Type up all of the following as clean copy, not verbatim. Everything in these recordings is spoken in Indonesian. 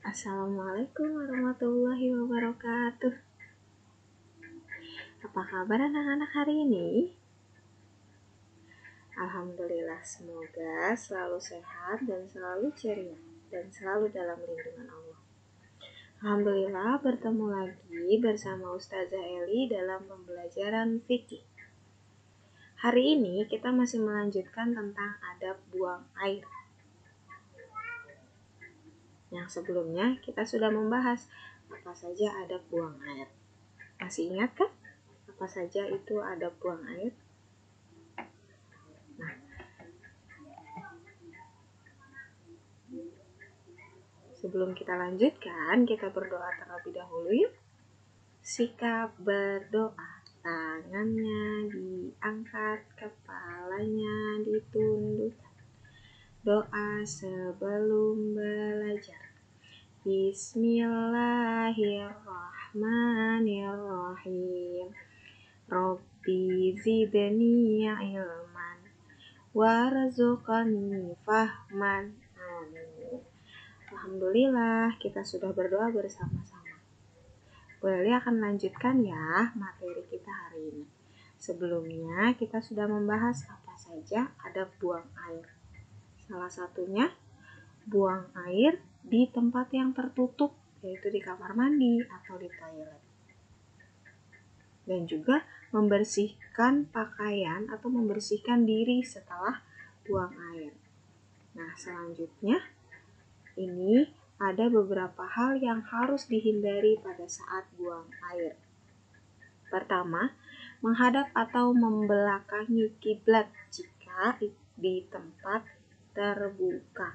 Assalamualaikum warahmatullahi wabarakatuh. Apa kabar anak-anak hari ini? Alhamdulillah, semoga selalu sehat dan selalu ceria dan selalu dalam lindungan Allah. Alhamdulillah, bertemu lagi bersama Ustazah Eli dalam pembelajaran fikih. Hari ini kita masih melanjutkan tentang adab buang air. Yang sebelumnya kita sudah membahas apa saja adab buang air. Masih ingat kan? Apa saja itu adab buang air? Nah, sebelum kita lanjutkan, kita berdoa terlebih dahulu yuk. Sikap berdoa. Tangannya diangkat, kepalanya ditunduk. Doa sebelum belajar. Bismillahirrahmanirrahim. Rabbi zidni ilman warzuqni fahman. Amin. Alhamdulillah, kita sudah berdoa bersama-sama. Boleh akan lanjutkan ya materi kita hari ini. Sebelumnya kita sudah membahas apa saja adab buang air. Salah satunya buang air di tempat yang tertutup, yaitu di kamar mandi atau di toilet. Dan juga membersihkan pakaian atau membersihkan diri setelah buang air. Nah, selanjutnya ini ada beberapa hal yang harus dihindari pada saat buang air. Pertama, menghadap atau membelakangi kiblat jika di tempat terbuka.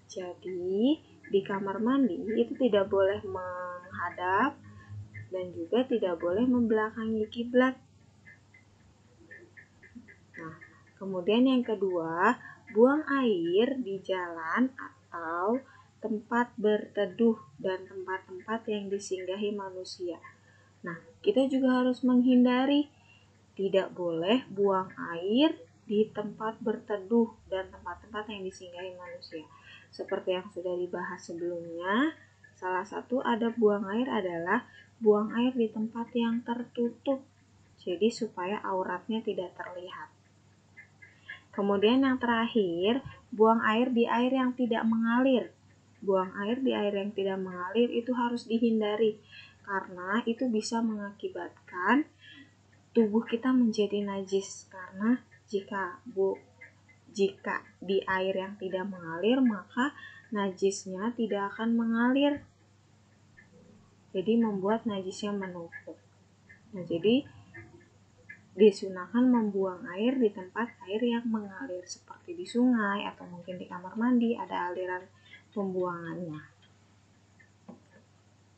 Jadi, di kamar mandi itu tidak boleh menghadap dan juga tidak boleh membelakangi kiblat. Nah, kemudian yang kedua, buang air di jalan atau tempat berteduh dan tempat-tempat yang disinggahi manusia. Nah, kita juga harus menghindari tidak boleh buang air di tempat berteduh dan tempat-tempat yang disinggahi manusia. Seperti yang sudah dibahas sebelumnya, salah satu adab buang air adalah buang air di tempat yang tertutup. Jadi supaya auratnya tidak terlihat. Kemudian yang terakhir, buang air di air yang tidak mengalir. Buang air di air yang tidak mengalir itu harus dihindari karena itu bisa mengakibatkan tubuh kita menjadi najis. Karena jika di air yang tidak mengalir, maka najisnya tidak akan mengalir. Jadi membuat najisnya menumpuk. Nah, jadi disunahkan membuang air di tempat air yang mengalir seperti di sungai atau mungkin di kamar mandi ada aliran pembuangannya.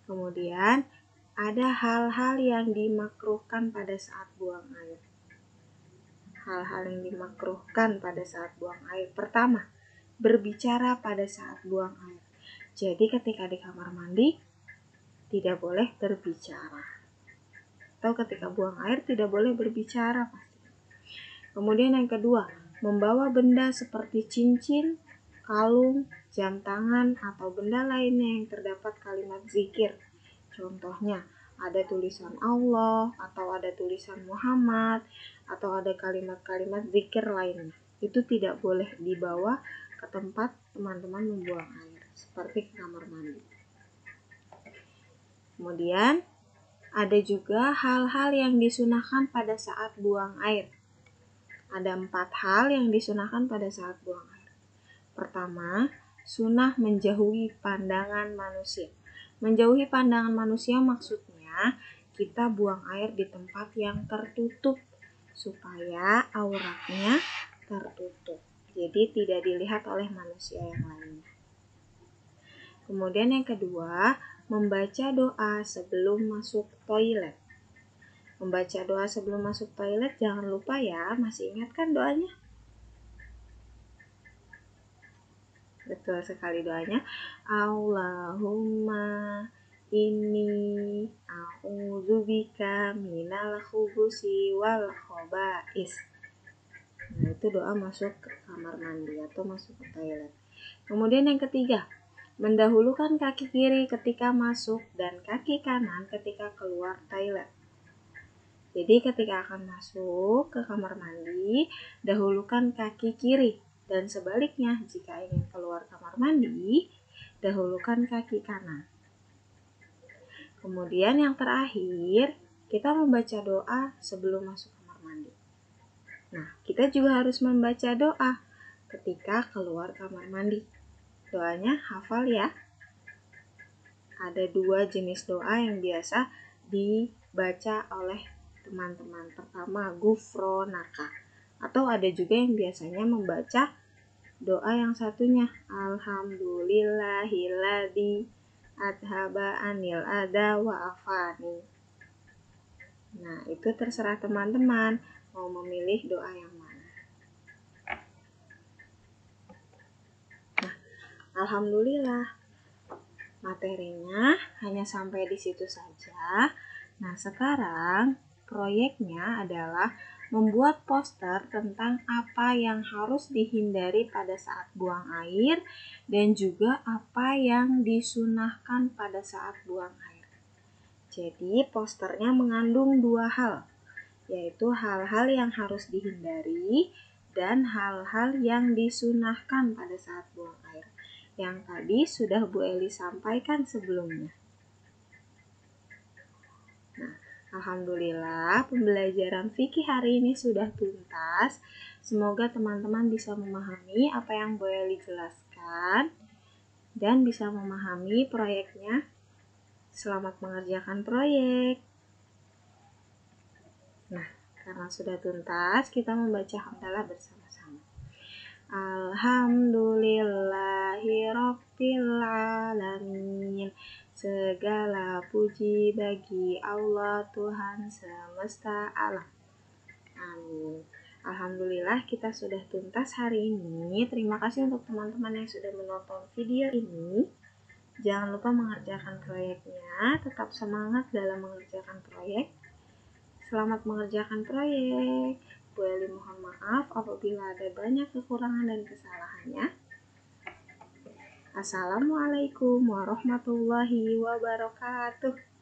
Kemudian ada hal-hal yang dimakruhkan pada saat buang air. Hal-hal yang dimakruhkan pada saat buang air. Pertama, berbicara pada saat buang air. Jadi ketika di kamar mandi tidak boleh berbicara. Atau ketika buang air tidak boleh berbicara pasti. Kemudian yang kedua, membawa benda seperti cincin, kalung, jam tangan, atau benda lainnya yang terdapat kalimat zikir. Contohnya, ada tulisan Allah, atau ada tulisan Muhammad, atau ada kalimat-kalimat zikir lainnya. Itu tidak boleh dibawa ke tempat teman-teman membuang air, seperti ke kamar mandi. Kemudian, ada juga hal-hal yang disunahkan pada saat buang air. Ada 4 hal yang disunahkan pada saat buang air. Pertama, sunah menjauhi pandangan manusia. Menjauhi pandangan manusia maksudnya kita buang air di tempat yang tertutup supaya auratnya tertutup. Jadi tidak dilihat oleh manusia yang lainnya. Kemudian yang kedua, membaca doa sebelum masuk toilet. Membaca doa sebelum masuk toilet jangan lupa ya, masih ingat kan doanya? Betul sekali doanya. Allahumma inni a'udzubika minal khubusi wal khaba'is. Nah, itu doa masuk ke kamar mandi atau masuk ke toilet. Kemudian yang ketiga, Mendahulukan kaki kiri ketika masuk dan kaki kanan ketika keluar toilet. Jadi ketika akan masuk ke kamar mandi, dahulukan kaki kiri. Dan sebaliknya, jika ingin keluar kamar mandi, dahulukan kaki kanan. Kemudian yang terakhir, kita membaca doa sebelum masuk kamar mandi. Nah, kita juga harus membaca doa ketika keluar kamar mandi. Doanya hafal ya. Ada 2 jenis doa yang biasa dibaca oleh teman-teman. Pertama, gufronaka. Atau ada juga yang biasanya membaca doa yang satunya, alhamdulillahilladzi adhaba anil adha wa afani. Nah, itu terserah teman-teman mau memilih doa yang mana. Nah, alhamdulillah materinya hanya sampai di situ saja. Nah, sekarang proyeknya adalah membuat poster tentang apa yang harus dihindari pada saat buang air dan juga apa yang disunahkan pada saat buang air. Jadi, posternya mengandung 2 hal, yaitu hal-hal yang harus dihindari dan hal-hal yang disunahkan pada saat buang air. Yang tadi sudah Bu Eli sampaikan sebelumnya. Nah, alhamdulillah pembelajaran fikih hari ini sudah tuntas. Semoga teman-teman bisa memahami apa yang Bu Eli jelaskan dan bisa memahami proyeknya. Selamat mengerjakan proyek. Nah, karena sudah tuntas, kita membaca hamdalah bersama-sama. Alhamdulillahirabbil alamin. Segala puji bagi Allah Tuhan semesta alam. Amin. Alhamdulillah kita sudah tuntas hari ini. Terima kasih untuk teman-teman yang sudah menonton video ini. Jangan lupa mengerjakan proyeknya. Tetap semangat dalam mengerjakan proyek. Selamat mengerjakan proyek. Bu Eli mohon maaf apabila ada banyak kekurangan dan kesalahannya. Assalamualaikum warahmatullahi wabarakatuh.